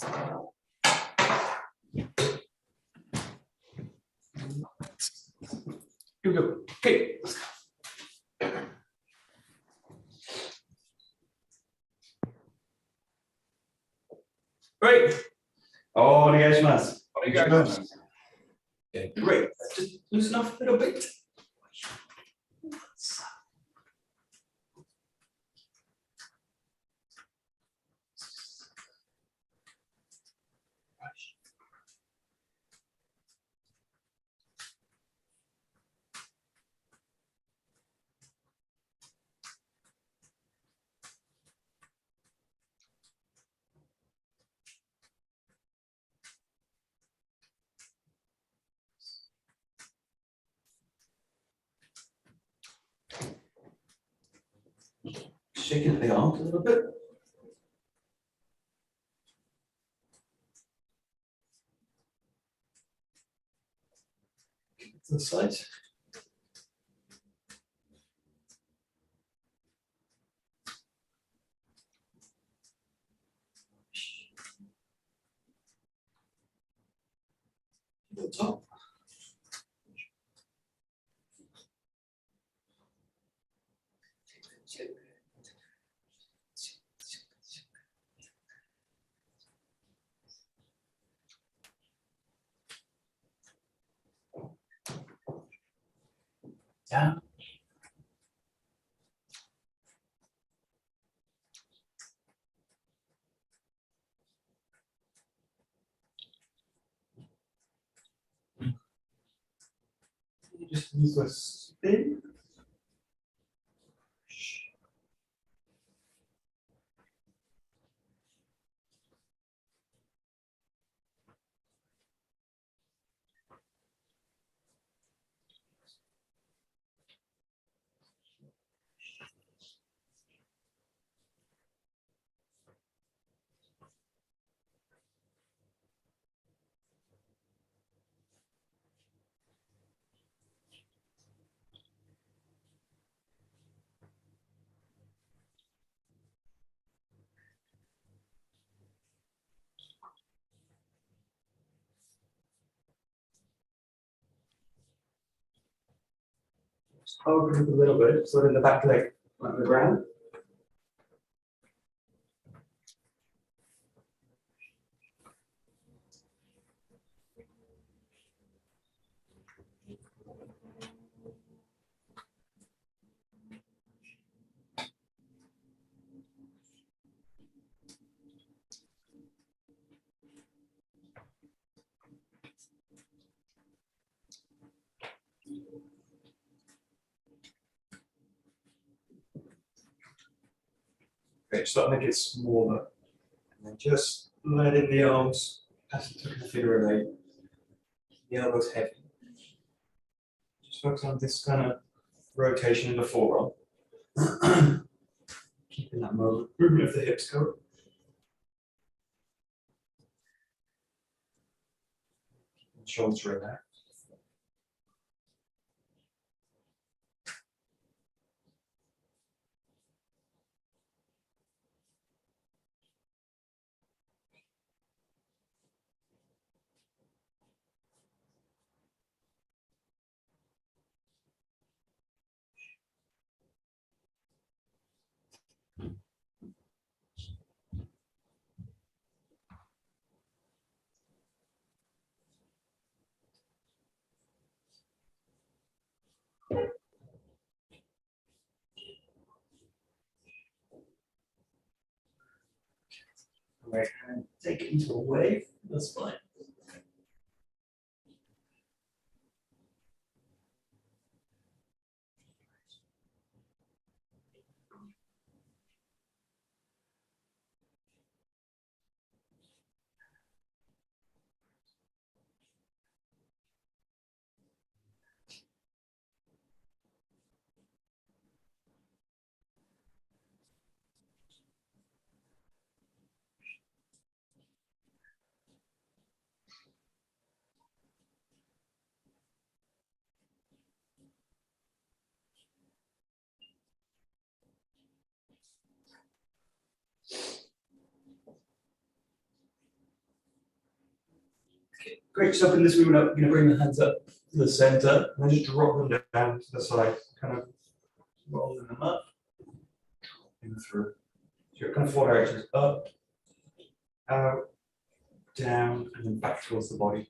Here we go. Okay, let's go. Great. Onegaishimasu. Okay, great. Let's just loosen up a little bit. Shaking the arms a little bit. To the sides. To the top. Down. You just use a spin. Hold it a little bit, so in the back leg on the ground. Okay, start to make it smaller. And then just let in the arms as you took the figure of 8. The elbows heavy. Just focus on this kind of rotation in the forearm. Keeping that movement of the hips going. Shoulder in there. Right hand, take it into a wave, that's fine. Great. So in this movement, I'm going to bring the hands up to the center and then just drop them down to the side, kind of rolling them up, dropping through. So you're kind of 4 directions: up, out, down, and then back towards the body.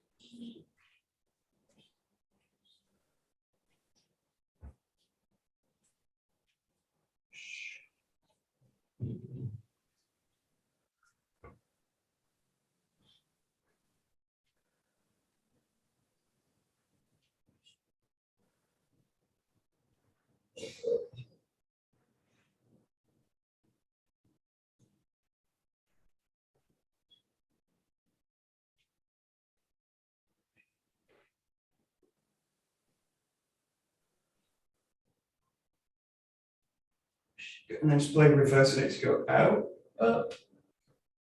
And then just play reversing it to go out, up,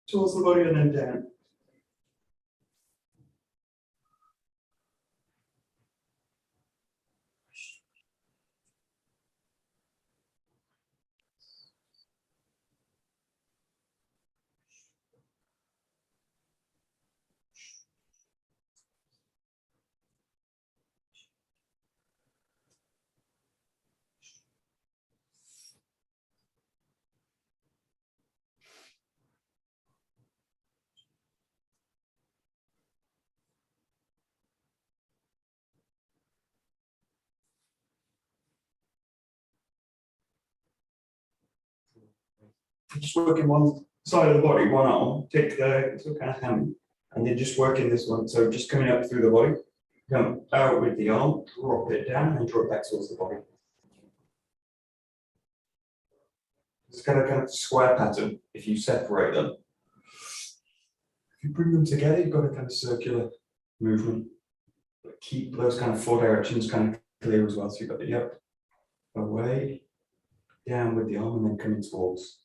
towards the body, and then down. Just working one side of the body, one arm, take the kind of hand, and then just working this one. So just coming up through the body, come out with the arm, drop it down, and draw it back towards the body. It's kind of square pattern. If you separate them, if you bring them together, you've got a kind of circular movement. But keep those kind of 4 directions kind of clear as well. So you've got the up, away, down with the arm, and then coming towards.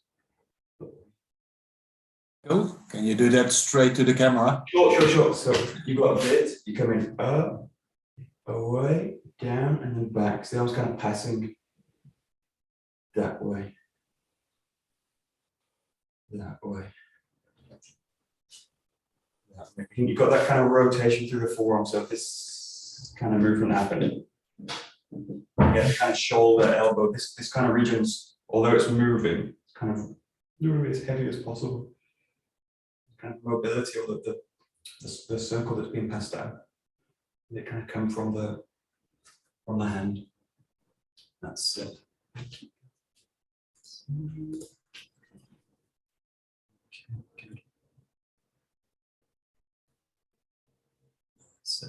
Cool. Can you do that straight to the camera? Sure. So you've got a bit, you come in up, away, down, and then back. So the arm's kind of passing that way. That way. You've got that kind of rotation through the forearm. So if this kind of movement happening, you get the kind of shoulder, elbow, this kind of regions, although it's moving, it's kind of moving as heavy as possible. Kind of mobility of the circle that's being passed out. They kind of come from the hand. That's it. Good. So,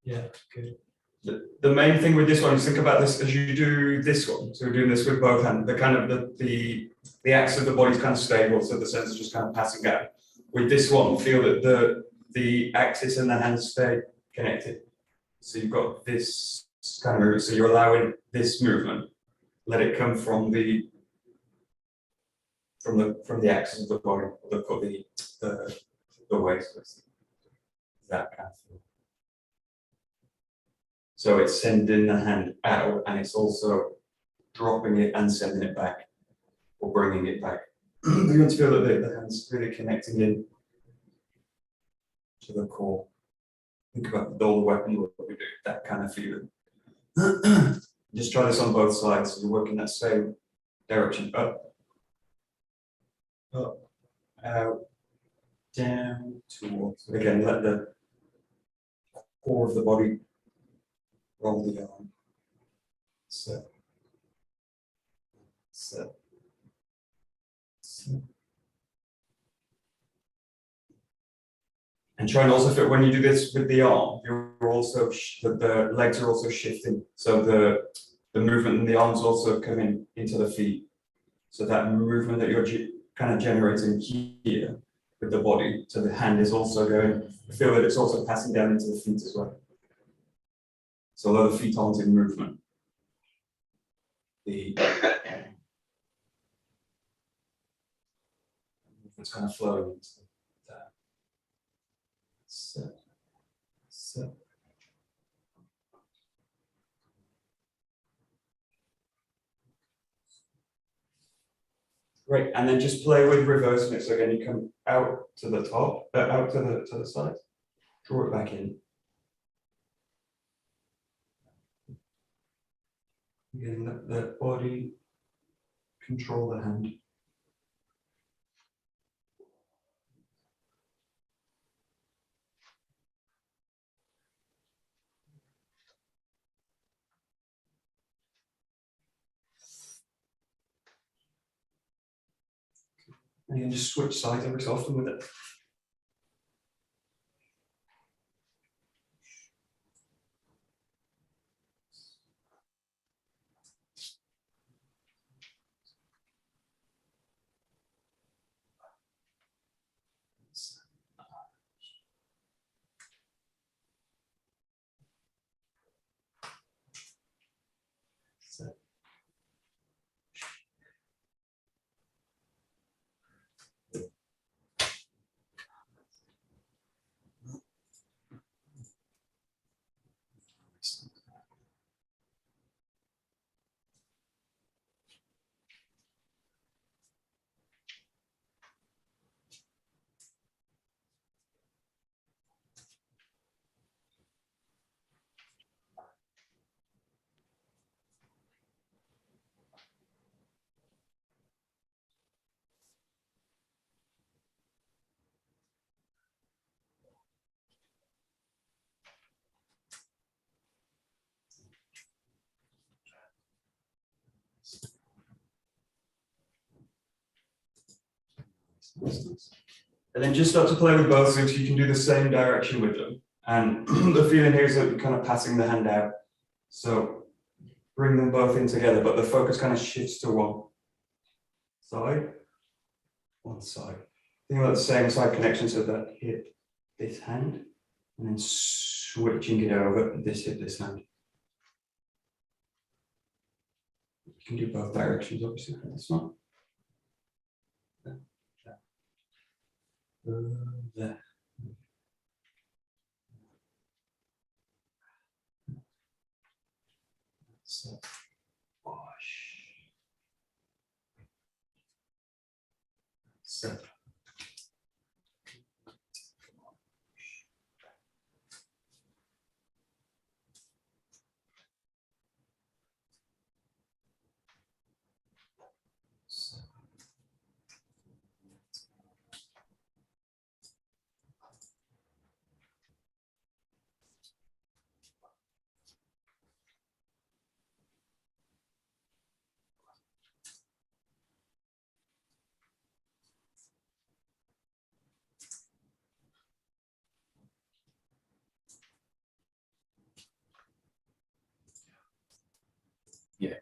yeah, good. The main thing with this one is think about this as you do this one. So we're doing this with both hands. The kind of the axis of the body is kind of stable, so the sense is just kind of passing out. With this one, feel that the axis and the hands stay connected. So you've got this kind of movement. So you're allowing this movement. Let it come from the axis of the body, the waist. That kind of thing. So it's sending the hand out, and it's also dropping it and sending it back, or bringing it back. You want to feel that the hand's really connecting in to the core. Think about the dull weapon work we do, that kind of feeling. Just try this on both sides. So you're working that same direction, up, out, down, towards. Again, let the core of the body roll the arm. So. And try and also fit when you do this with the arm, you're also the legs are also shifting. So the movement in the arms also coming into the feet. So that movement that you're kind of generating here with the body, so the hand is also going. Feel that it's also passing down into the feet as well. So although the feet aren't in movement, the It's kind of flowing into that. So. Great, and then just play with reversing it. So again, you come out to the top, out to the side, draw it back in. Again, let the body control the hand. And you can just switch sides every so often with it. And then just start to play with both, so you can do the same direction with them. And the feeling here is that you're kind of passing the hand out. So bring them both in together, but the focus kind of shifts to one side. Think about the same side connection, so that hip, this hand, and then switching it over, this hip, this hand. You can do both directions, obviously, for this one. There. So, wash. So. Yeah,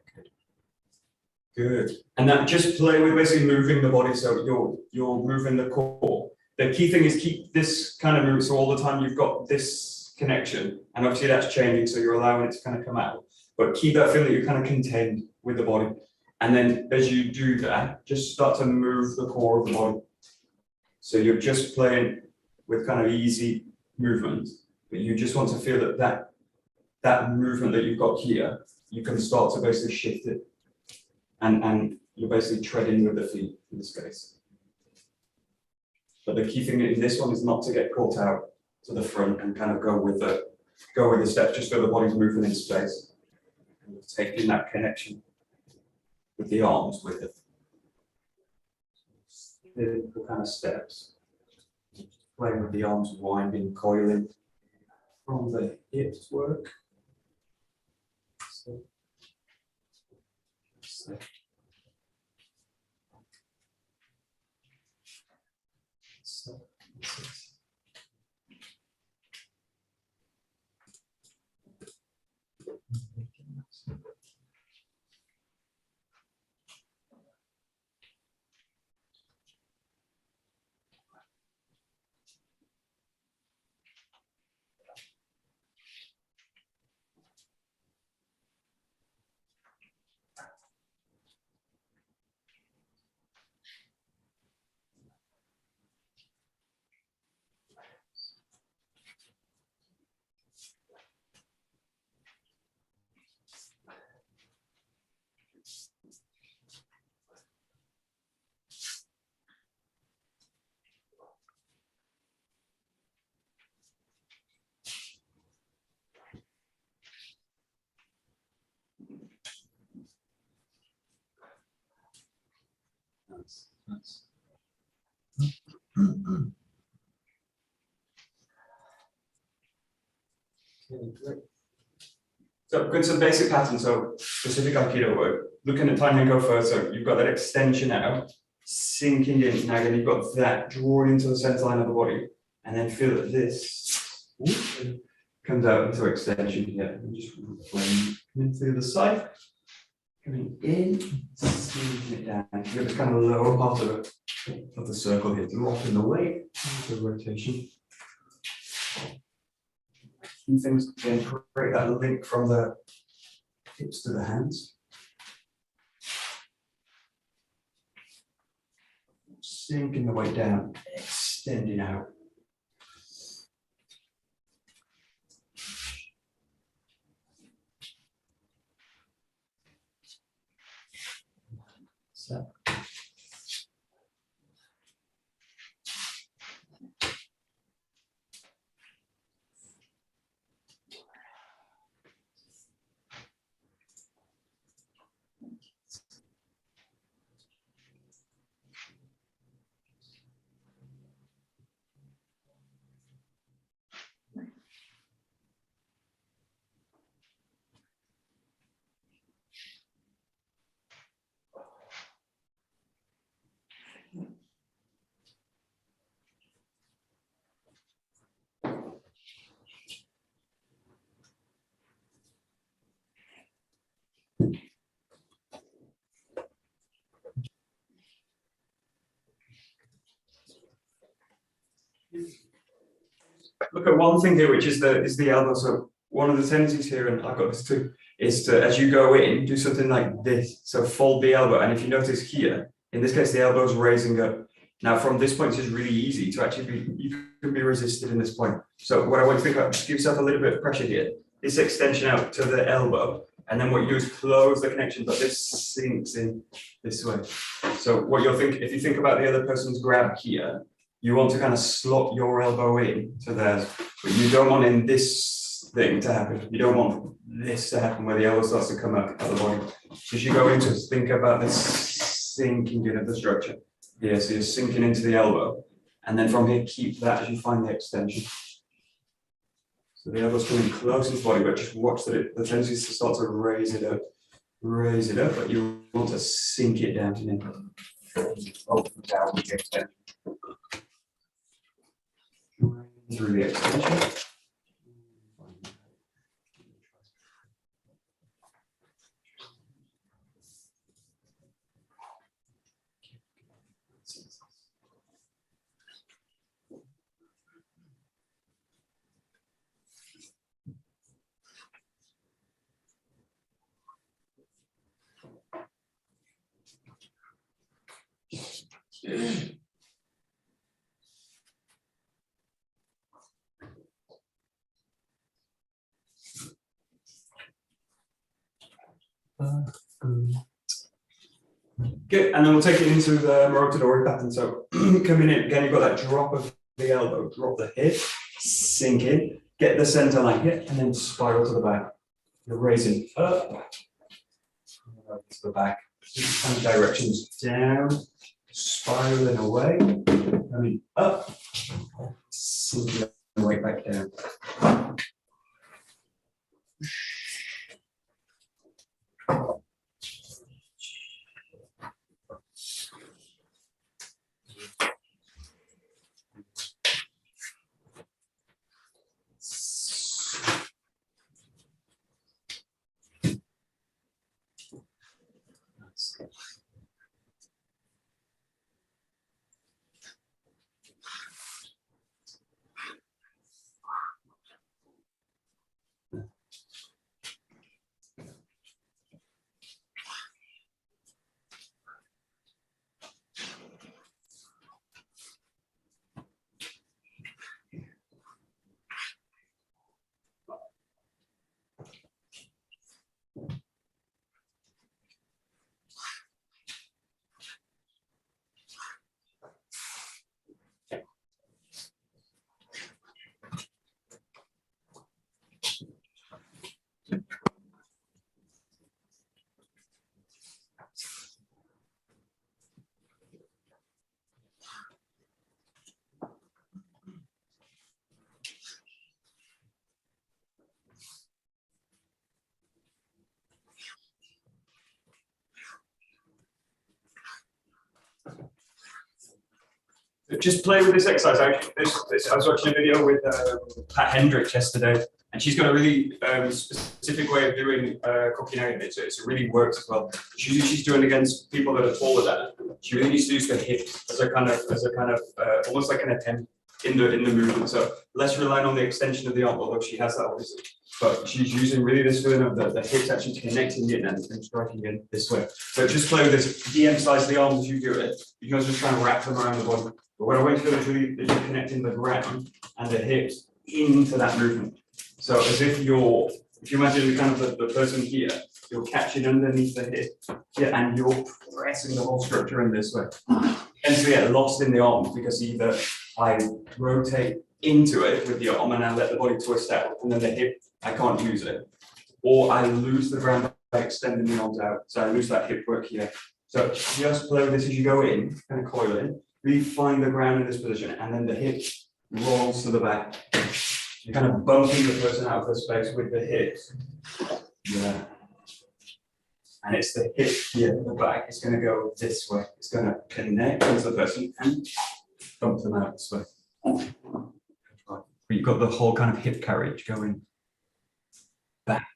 good. And that just play with basically moving the body, so you're moving the core. The key thing is keep this kind of move, so all the time you've got this connection, and obviously that's changing, so you're allowing it to kind of come out. But keep that feeling that you're kind of contained with the body. And then as you do that, just start to move the core of the body. So you're just playing with kind of easy movements, but you just want to feel that movement that you've got here, you can start to basically shift it. And you're basically treading with the feet in this case. But the key thing in this one is not to get caught out to the front and kind of go with the steps, just so the body's moving in space. And taking that connection with the arms with it. Simple kind of steps. Playing with the arms, winding, coiling from the hips work. Nice, nice. Okay, great. So going to the basic pattern, so specific Aikido work. Looking at time and go first, so you've got that extension out, sinking in. Now again, you've got that drawn into the center line of the body, and then feel that this comes out into extension here. And just coming through the side, coming in, sinking it down. You have this kind of lower part of the circle here, dropping the weight into rotation. Key things again, create that link from the hips to the hands. Sinking the weight down, extending out. So. Look at one thing here, which is the elbow. So one of the tendencies here, and I've got this too, is to, as you go in, do something like this. So fold the elbow, and if you notice here, in this case, the elbow's raising up. Now, from this point, it's really easy to actually be, you can be resisted in this point. So what I want you to think about, just give yourself a little bit of pressure here. This extension out to the elbow, and then what you do is close the connection, but this sinks in this way. So what you'll think, if you think about the other person's grab here, you want to kind of slot your elbow in to theirs, but you don't want in this thing to happen. You don't want this to happen where the elbow starts to come up out of the body. So as you go into it, think about this sinking in of the structure. Yeah, so you're sinking into the elbow, and then from here, keep that as you find the extension. So the elbow's coming close into the body, but just watch that the tendency is to start to raise it up, but you want to sink it down in. Open down with the extension. Through the extension. Good, and then we'll take it into the 𝒂𝒊𝒂𝒂𝒂𝒂𝒂𝒂𝒂𝒂𝒂𝒂𝒂 pattern. So coming in, again, you've got that drop of the elbow, drop the hip, sink in, get the center line here, and then spiral to the back. You're raising up, to the back, kind of directions down, spiraling away, coming up, sinking the weight back down. just play with this exercise. I was watching a video with Pat Hendricks yesterday, and she's got a really specific way of doing cooking out. It really works as well. She's doing against people that are taller than her. She really needs to use the hips as a kind of almost like an attempt in the movement. So less relying on the extension of the arm, although she has that obviously. But she's using really this feeling of the hips actually connecting in and striking in this way. So just play with this, de-emphasize the arms as you do it. You can just try and wrap them around the body. But what I want you to do is really connecting the ground and the hips into that movement. So as if if you imagine kind of the person here, you're catching underneath the hip here and you're pressing the whole structure in this way. And so get lost in the arms because either I rotate into it with the arm and I let the body twist out, and then the hip, I can't use it. Or I lose the ground by extending the arms out. So I lose that hip work here. So just play with this as you go in, kind of coil in, really find the ground in this position, and then the hip rolls to the back. You're kind of bumping the person out of the space with the hips. Yeah. And it's the hip here at the back. It's going to go this way. It's going to connect with the person and bump them out this way. But you've got the whole kind of hip carriage going back.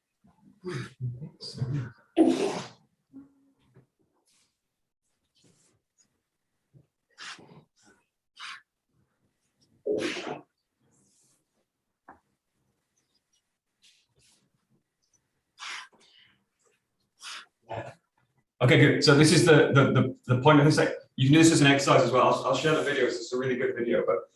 Okay, good. So this is the point of this. You can do this as an exercise as well. I'll share the videos. It's a really good video. But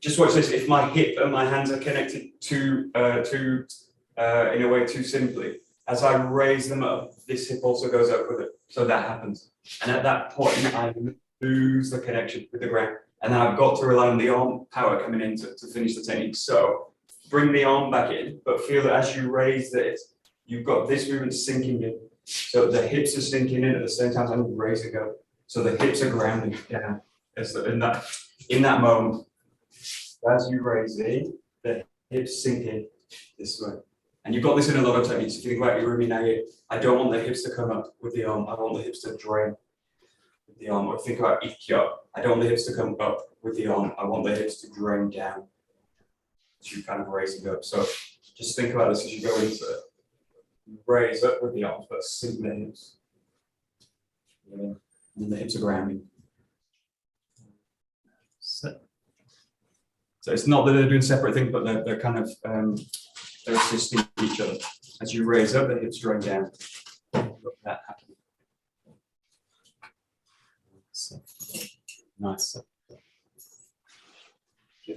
just watch this. If my hip and my hands are connected in a way too simply, as I raise them up, this hip also goes up with it. So that happens. And at that point, I lose the connection with the ground. And then I've got to rely on the arm power coming in to finish the technique. So bring the arm back in, but feel that as you raise this, you've got this movement sinking in. So the hips are sinking in at the same time I'm raising up. So the hips are grounding down. In that moment, as you raise in, the hips sink in this way. And you've got this in a lot of techniques. If you think about your Uminage, I don't want the hips to come up with the arm. I want the hips to drain with the arm. Or think about 𝒂𝒄𝒄𝒿. I don't want the hips to come up with the arm. I want the hips to drain down. So you're kind of raising up. So just think about this as you go into it. Raise up with the arms, but sink the hips. Yeah. And the hips are grounding. So it's not that they're doing separate things, but they're kind of they're assisting each other. As you raise up, the hips drain down. Look at that happening. So, nice. Yeah.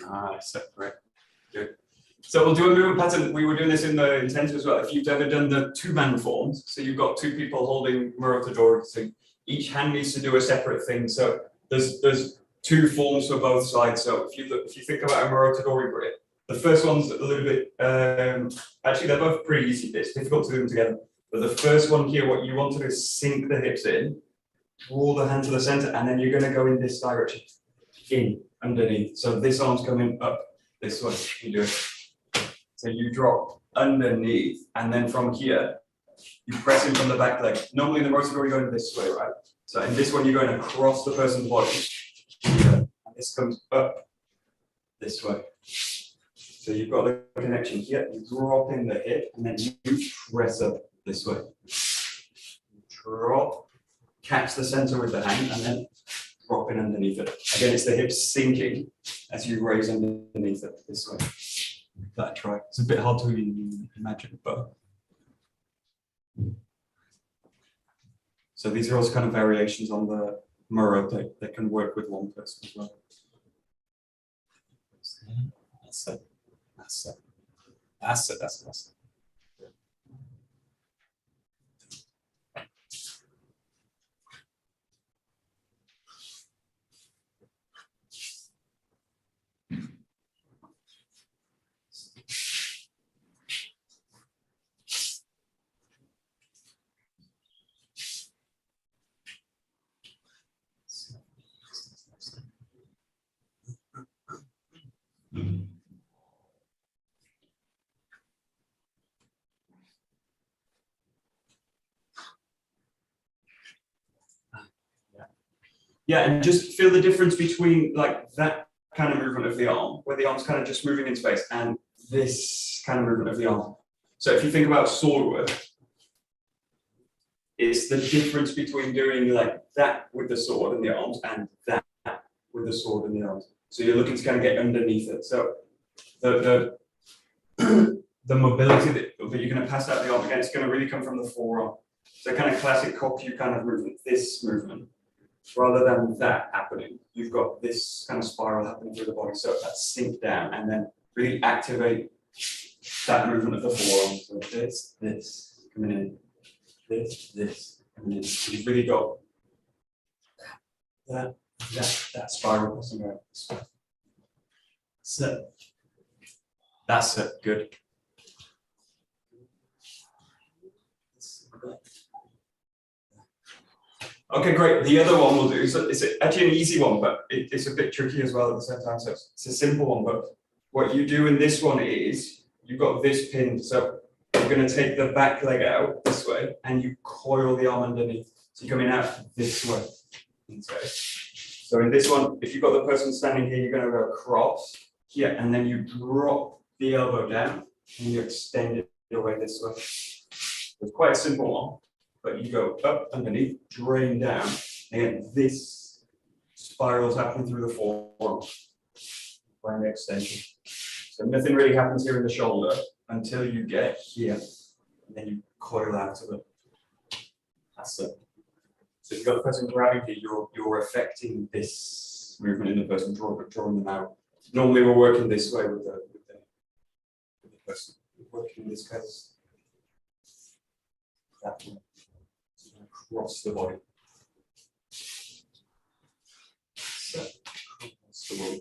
Nice, separate. Good. So we'll do a movement pattern. We were doing this in the intensive as well. If you've ever done the two-man forms, so you've got two people holding Murotadori, so each hand needs to do a separate thing. So there's two forms for both sides. So if you think about a Murotadori grip, the first one's a little bit actually they're both pretty easy. It's difficult to do them together. But the first one here, what you want to do is sink the hips in, draw the hand to the center, and then you're going to go in this direction, in underneath. So this arm's coming up this way. You do it. So you drop underneath, and then from here, you press in from the back leg. Normally in the Murotadori, you're going this way, right? So in this one, you're going across the person's body. And this comes up this way. So you've got the connection here. You drop in the hip, and then you press up this way. Drop, catch the center with the hand, and then drop in underneath it. Again, it's the hips sinking as you raise underneath it this way. That try. It's a bit hard to imagine, but so these are also kind of variations on the Muro that can work with one person as well. That's it. That's it. That's it. That's it. That's it. Yeah, and just feel the difference between like that kind of movement of the arm, where the arm's kind of just moving in space, and this kind of movement of the arm. So if you think about sword work, it's the difference between doing like that with the sword and the arms and that with the sword and the arms. So you're looking to kind of get underneath it. So the mobility that you're going to pass out the arm again, it's going to really come from the forearm. So kind of classic 𝒂𝒄𝒄𝒖𝒊𝒔 kind of movement, this movement. Rather than that happening, you've got this kind of spiral happening through the body. So that sink down and then really activate that movement of the forearm. So this coming in, this coming in. So you've really got that spiral passing out. So that's it. Good. Okay, great. The other one we'll do, it's actually an easy one, but it's a bit tricky as well at the same time. So it's a simple one, but what you do in this one is you've got this pinned. So you're going to take the back leg out this way and you coil the arm underneath. So you're coming out this way. Okay. So in this one, if you've got the person standing here, you're going to go across here and then you drop the elbow down and you extend it away this way. It's quite a simple one. But you go up underneath, drain down, and this spirals happening through the forearm by an extension. So nothing really happens here in the shoulder until you get here, and then you coil out of it. That's it. So if you've got the person grabbing here, you're affecting this movement in the person, drawing them out. Normally we're working this way with the person. We're working in this case that way. Across the body. So, across the body. So.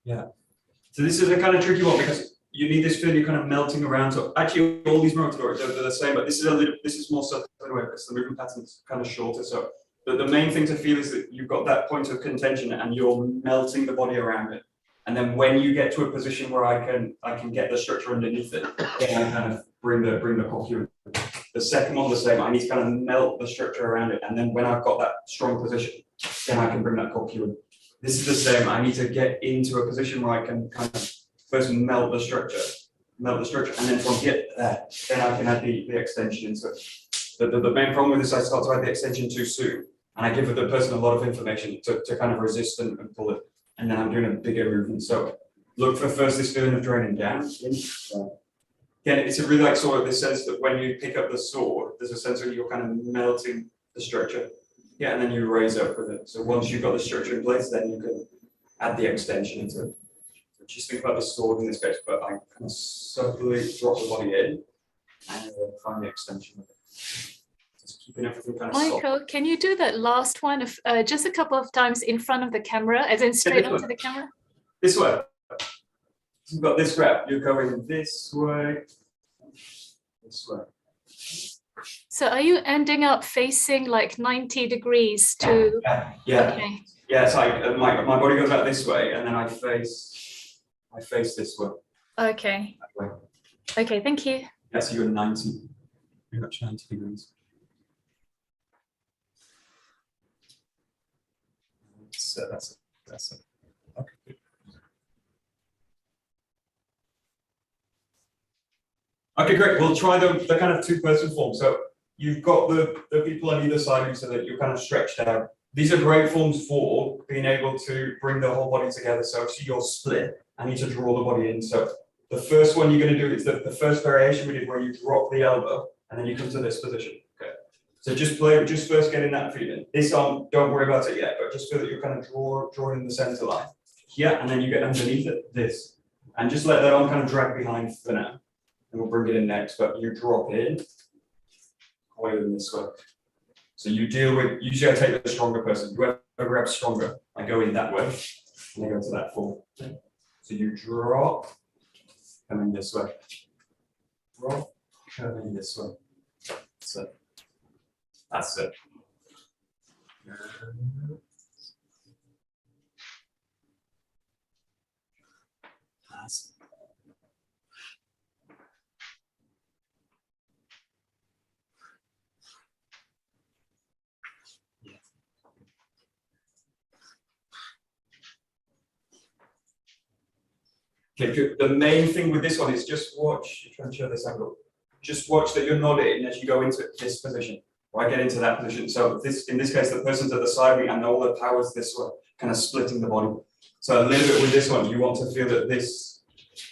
Yeah. So this is a kind of tricky one because you need this feeling you're kind of melting around. So actually all these movement are the same, but this is more subtle anyway because the movement pattern's kind of shorter. So the main thing to feel is that you've got that point of contention and you're melting the body around it. And then when you get to a position where I can get the structure underneath it, then I kind of bring the 𝒂𝒄𝒄𝒄. The second one the same. I need to kind of melt the structure around it. And then when I've got that strong position, then I can bring that 𝒂𝒄𝒄. This is the same. I need to get into a position where I can kind of first melt the structure, and then from here, then I can add the extension into it. The main problem with this, I start to add the extension too soon, and I give the person a lot of information to kind of resist and pull it, and then I'm doing a bigger movement. So look for first this feeling of draining down. Again, it's a really like sort of this sense that when you pick up the sword, there's a sense where you're kind of melting the structure. Yeah, and then you raise up with it. So once you've got the structure in place, then you can add the extension into it. So just think about the sword in this case, but I kind of subtly drop the body in and find the extension with it. Just keeping everything kind of Michael, soft. can you do that last one of just a couple of times in front of the camera, as in straight onto the camera? This way. So you've got this grab. You're going this way. This way. So are you ending up facing like 90 degrees to? Yeah. Okay. Yeah, it's like my body goes out this way, and then I face this way. Okay. That way. Okay, thank you. Yeah, so you're 90. Pretty much 90 degrees. So that's it. Okay, good. Okay, great. We'll try the kind of two-person form. So you've got the people on either side of you so that you're kind of stretched out. These are great forms for being able to bring the whole body together. So if you're split, I need to draw the body in. So the first one you're going to do is the first variation we did where you drop the elbow and then you come to this position. Okay. So just first getting that feeling. This arm, don't worry about it yet, but just feel that you're kind of drawing in the center line. Yeah, and then you get underneath it, this. And just let that arm kind of drag behind for now. And we'll bring it in next, but you drop in, coil in this way. So you deal with, usually I take the stronger person. Whoever grabs stronger, I go in that way, and I go to that form. So you drop, come in this way. Drop, come in this way. So that's it. That's it. Okay, good. The main thing with this one is just watch, try and show this angle. Just watch that you're not in as you go into this position, or I get into that position. So this, in this case, the person's at the side of me and all the power's this way, kind of splitting the body. So a little bit with this one, you want to feel that this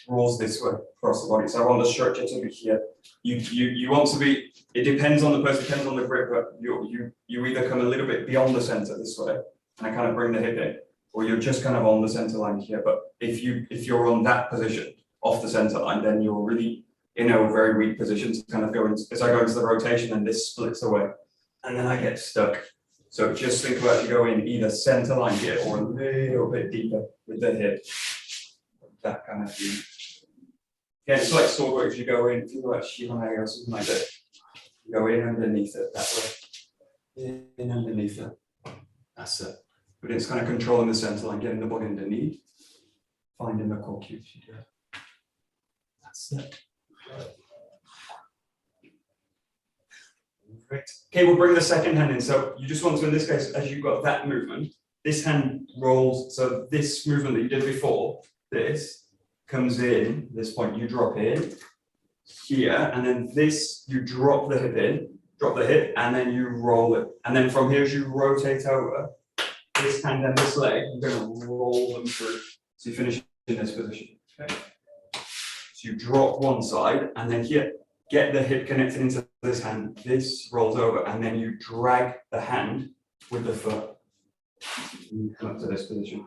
rolls this way across the body. So I want the structure to be here. You want to be, it depends on the person, depends on the grip, but you either come a little bit beyond the center this way, and I kind of bring the hip in, or you're just kind of on the center line here. But if you're on that position off the center line, then you're really in a very weak position to kind of go into, as I go into the rotation and this splits away, and then I get stuck. So just think about you go in either center line here or a little bit deeper with the hip. That kind of thing. Yeah, it's like sword work. If you go in, think about 𝒊𝒔𝒏𝒂𝒕 or something like that. You go in underneath it that way. In underneath it. That's it. But it's kind of controlling the center line, getting the body underneath, finding the 𝒂𝒄𝒄𝒉𝒏𝒆𝒄. That's it. Great. Okay, we'll bring the second hand in. So you just want to, in this case, as you've got that movement, this hand rolls. So this movement that you did before, this comes in, this point you drop in here, and then this, you drop the hip in, drop the hip, and then you roll it. And then from here, as you rotate over, this hand and this leg, you're going to roll them through. So you finish in this position. Okay. So you drop one side, and then here, get the hip connected into this hand. This rolls over, and then you drag the hand with the foot. And you come up to this position.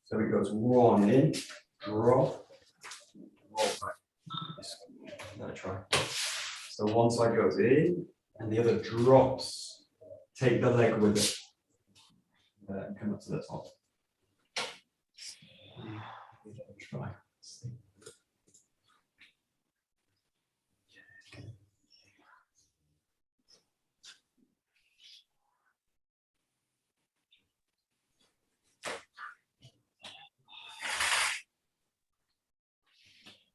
So it goes one in, drop, roll back. Let's try. So one side goes in, and the other drops. Take the leg with it. And come up to the top. Try.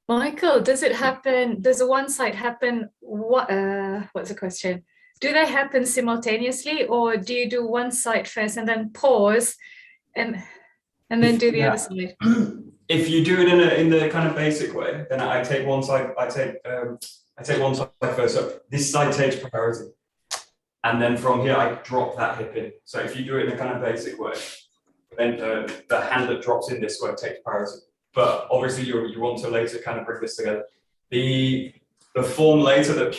Michael, does it happen? Does the one side happen? What's the question? Do they happen simultaneously, or do you do one side first and then pause, and then do the other side? If you do it in the kind of basic way, then I take one side. I take one side first. So this side takes priority, and then from here I drop that hip in. So if you do it in a kind of basic way, then the hand that drops in this way takes priority. But obviously you want to later kind of bring this together. The form later that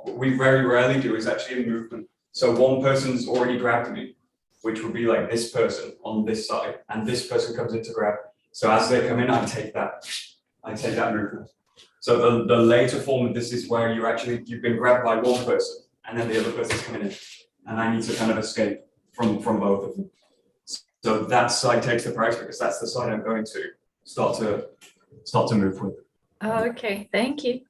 we very rarely do is actually a movement. So one person's already grabbed me, which would be like this person on this side, and this person comes in to grab. So as they come in, I take that movement. So the later form of this is where you've been grabbed by one person, and then the other person's coming in, and I need to kind of escape from both of them. So that side takes the priority because that's the side I'm going to start to move with. Oh, okay, thank you.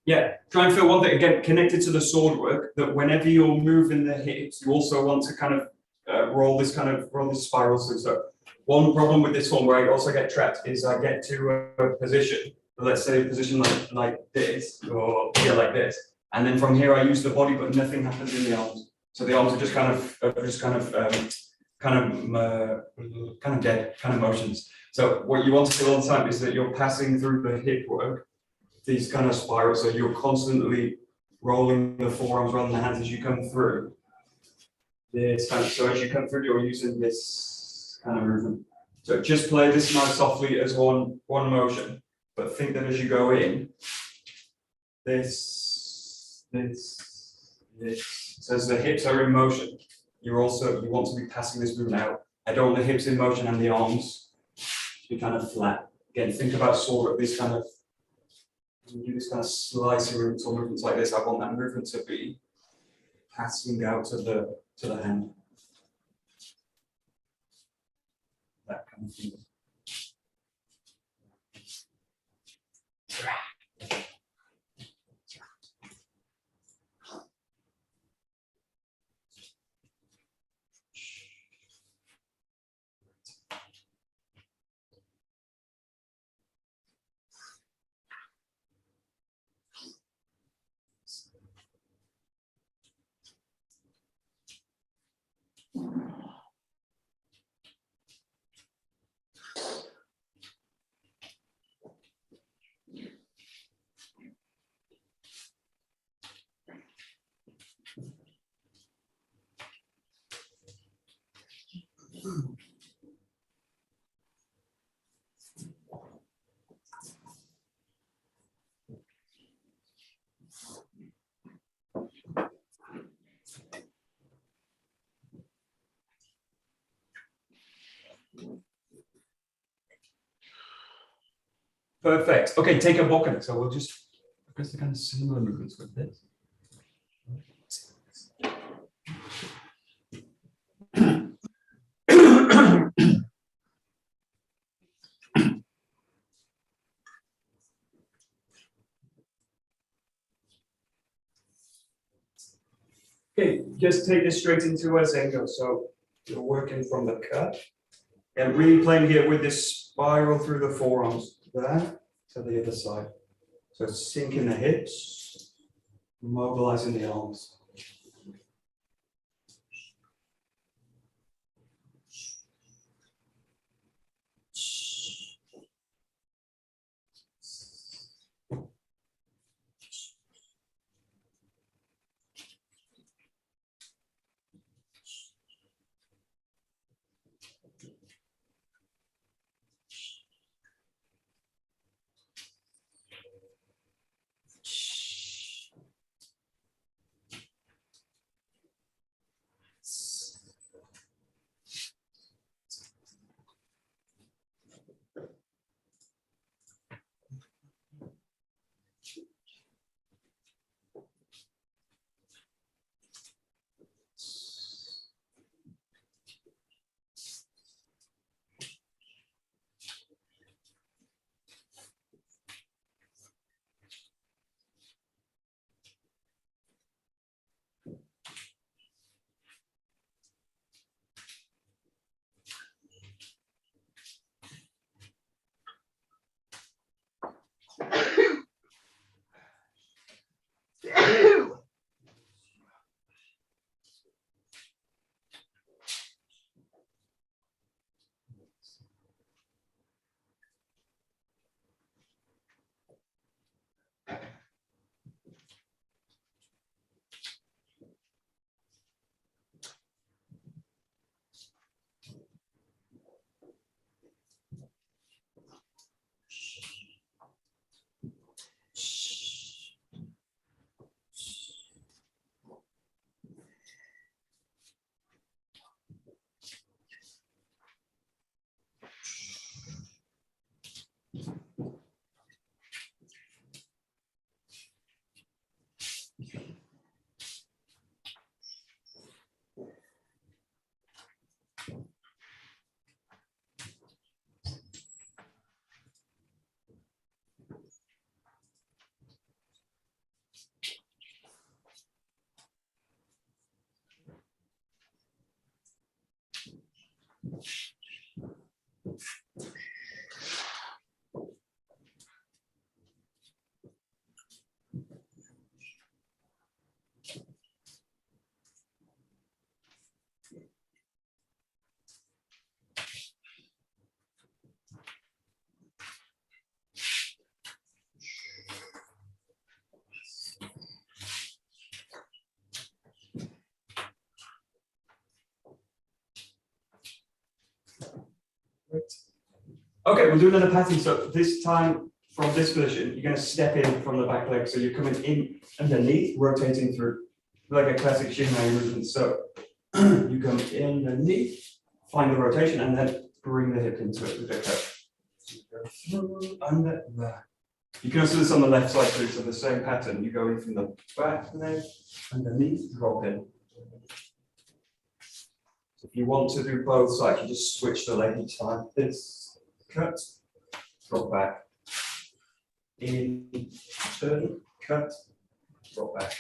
Yeah, try and feel one thing, again, connected to the sword work, that whenever you're moving the hips, you also want to kind of roll this spiral through. So one problem with this one where I also get trapped is I get to a position, let's say a position like this, or yeah, like this. And then from here I use the body, but nothing happens in the arms. So the arms are just kind of dead, kind of motions. So what you want to do all the time is that you're passing through the hip work, these kind of spirals, so you're constantly rolling the forearms rather than the hands as you come through. This kind of, so as you come through, you're using this kind of movement. So just play this now softly as one motion, but think that as you go in, this. So as the hips are in motion, you want to be passing this movement out. I don't want the hips in motion and the arms to be kind of flat. Again, think about sword, this kind of, when you do this kind of slicing movements or movements like this, I want that movement to be passing out to the hand. That kind of thing. Perfect. Okay, take a bokken. So we'll just focus the kind of similar movements with this. Okay, just take this straight into a zengo. So you're working from the cut and really playing here with this spiral through the forearms there to the other side. So sinking the hips, mobilizing the arms. Great. Okay, we'll do another pattern. So this time from this position, you're going to step in from the back leg. So you're coming in underneath, rotating through like a classic Shinai movement. So you come in underneath, find the rotation, and then bring the hip into it with the cut. So you go through, under, there. You can also do this on the left side too. So the same pattern. You go in from the back leg, underneath, drop in. So if you want to do both sides, you just switch the leg each time. This cut, drop back. In, turn, cut, drop back.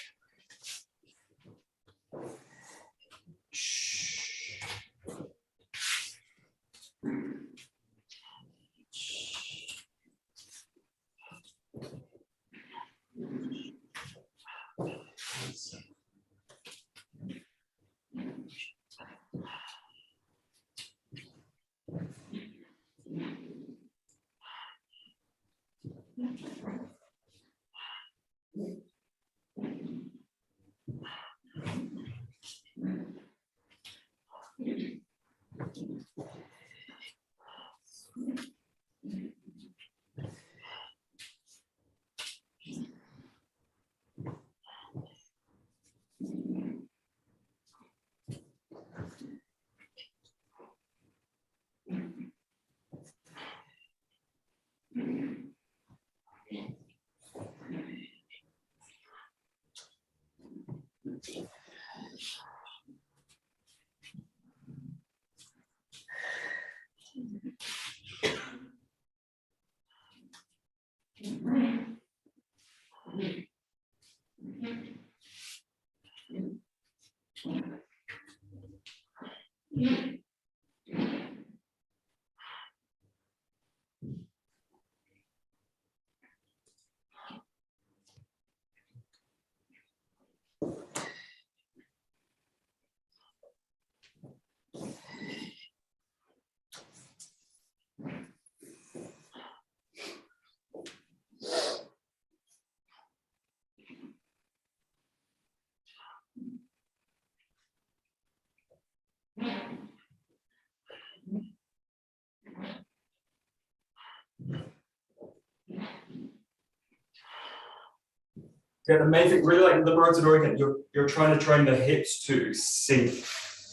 Yeah, the main thing, really like the birds and organ, you're trying to train the hips to sink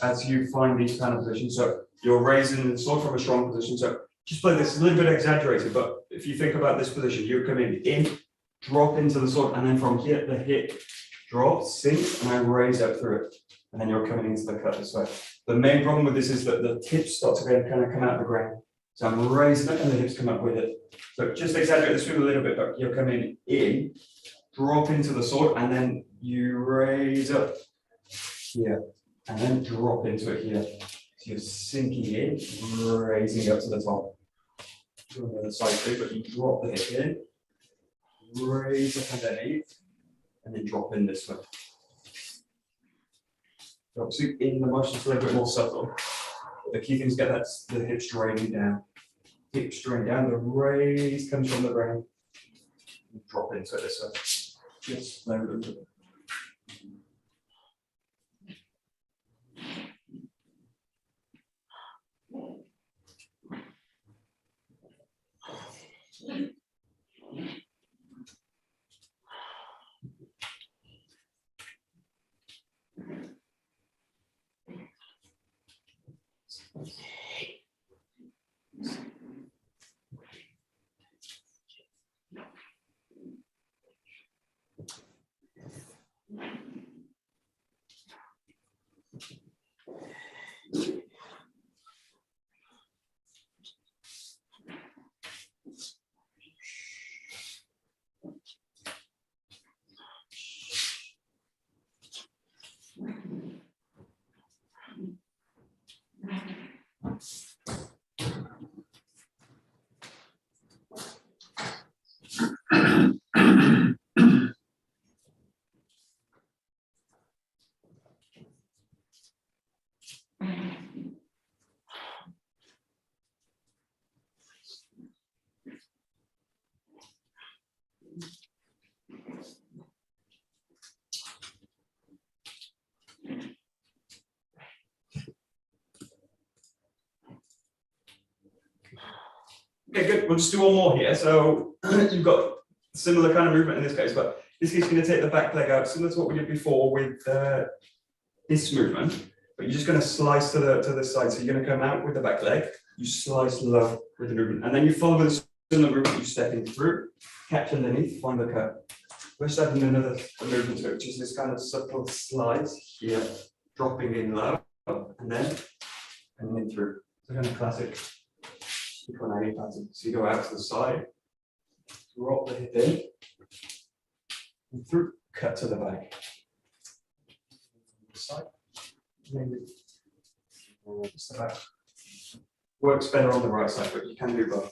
as you find these kind of positions. So you're raising the sword from a strong position. So just play this, a little bit exaggerated, but if you think about this position, you're coming in, drop into the sword, and then from here, the hip drops, sinks, and then raise up through it. And then you're coming into the cut this way. The main problem with this is that the tips start to kind of come out of the ground. So I'm raising it and the hips come up with it. So just exaggerate this with a little bit, but you're coming in, drop into the sword, and then you raise up here, and then drop into it here. So you're sinking in, raising up to the top. Do the other side too, but you drop the hip in, raise up underneath, and then drop in this way. Obviously, in the motion, it's a little bit more subtle. The key thing is get that the hips draining down. Hips drain down, the raise comes from the ground. Drop into it this way. Just lower a little bit. Okay, good. We'll just do one more here. So you've got similar kind of movement in this case, but this case, you're going to take the back leg out, similar to what we did before with this movement. But you're just going to slice to the side. So you're going to come out with the back leg, you slice low with the movement, and then you follow with a similar movement. You step in through, catch underneath, find the cut. We're starting another movement to it, which is this kind of subtle slides here, dropping in low, and then coming in through. So kind of classic 𝒂𝒂𝒏𝒂𝒏 pattern. So you go out to the side, drop the hip in, and through, cut to the back. Side, maybe just the back. Works better on the right side, but you can do both.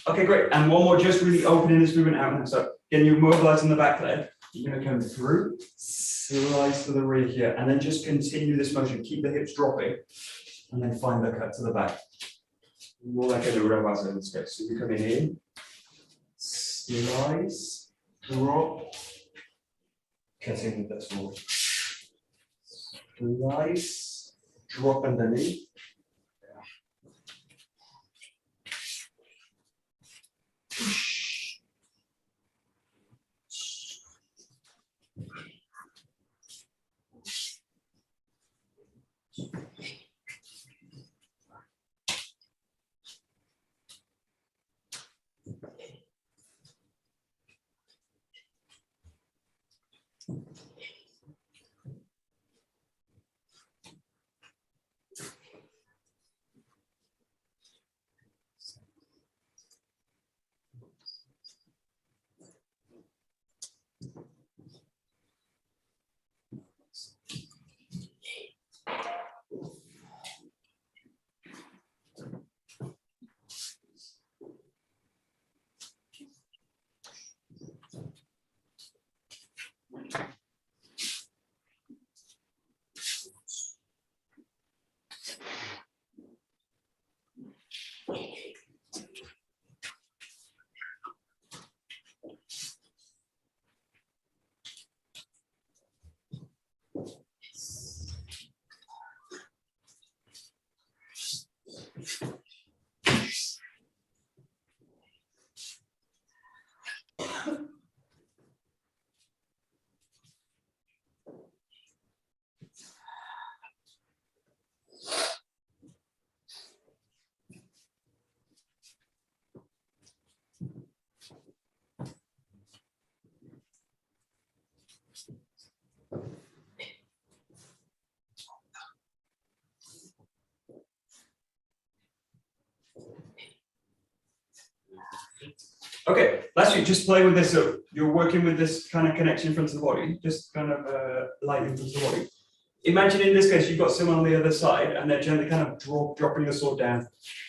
Okay, great. And one more, just really opening this movement out now. So again, you're mobilizing the back leg. You're going to come through, slice to the rear here, and then just continue this motion. Keep the hips dropping, and then find the cut to the back. More like a 𝒂𝒂𝒏 in this case. So you're coming in, slice, drop, cutting with this forward. Slice, drop underneath. Okay, last week, just play with this. So you're working with this kind of connection in front of the body, just kind of light in front of the body. Imagine in this case, you've got someone on the other side and they're gently kind of dropping the sword down.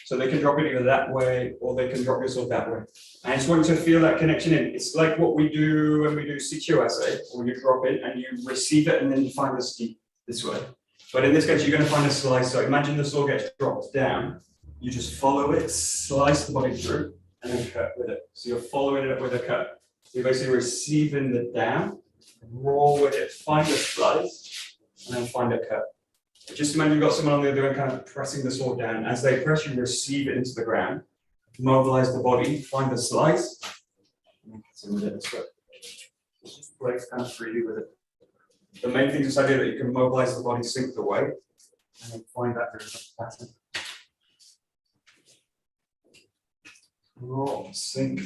So they can drop it either that way or they can drop your sword that way. I just want you to feel that connection in. It's like what we do when we do 𝒕𝒂𝒂𝒂𝒃, or you drop it and you receive it and then you find the steep this way. But in this case, you're going to find a slice. So imagine the sword gets dropped down. You just follow it, slice the body through, and then cut with it. So you're following it up with a cut. You're basically receiving the down, roll with it, find a slice, and then find a cut. Just imagine you've got someone on the other end kind of pressing the sword down. As they press, you receive it into the ground, mobilize the body, find the slice, and then cut with it this way. Just play kind of freely with it. The main thing is this idea that you can mobilize the body, sink the weight, and then find that pattern. Roll, sink.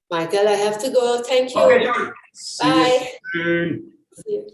Michael, I have to go. Thank you. Okay, sure. Bye. See you soon. See you.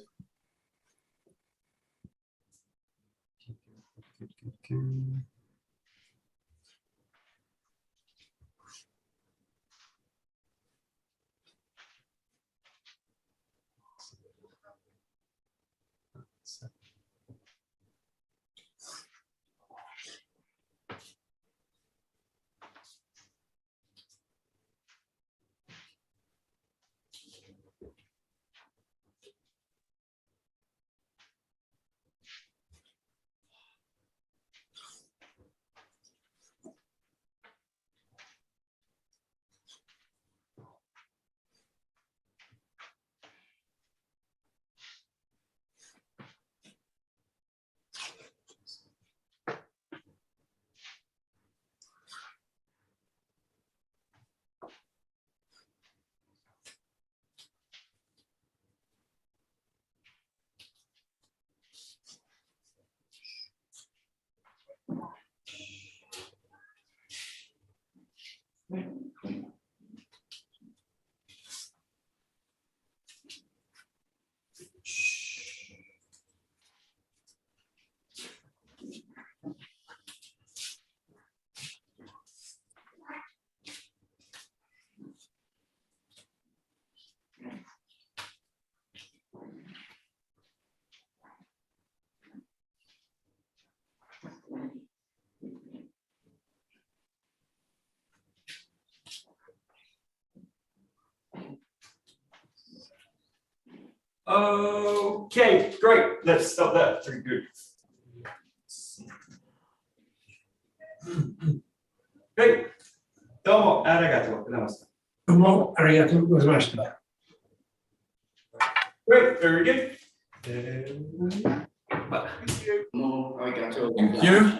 Okay, great. Let's stop there. Very good. Great. どうもありがとうございました。どうもありがとうございました。 Great, very good. But Thank you.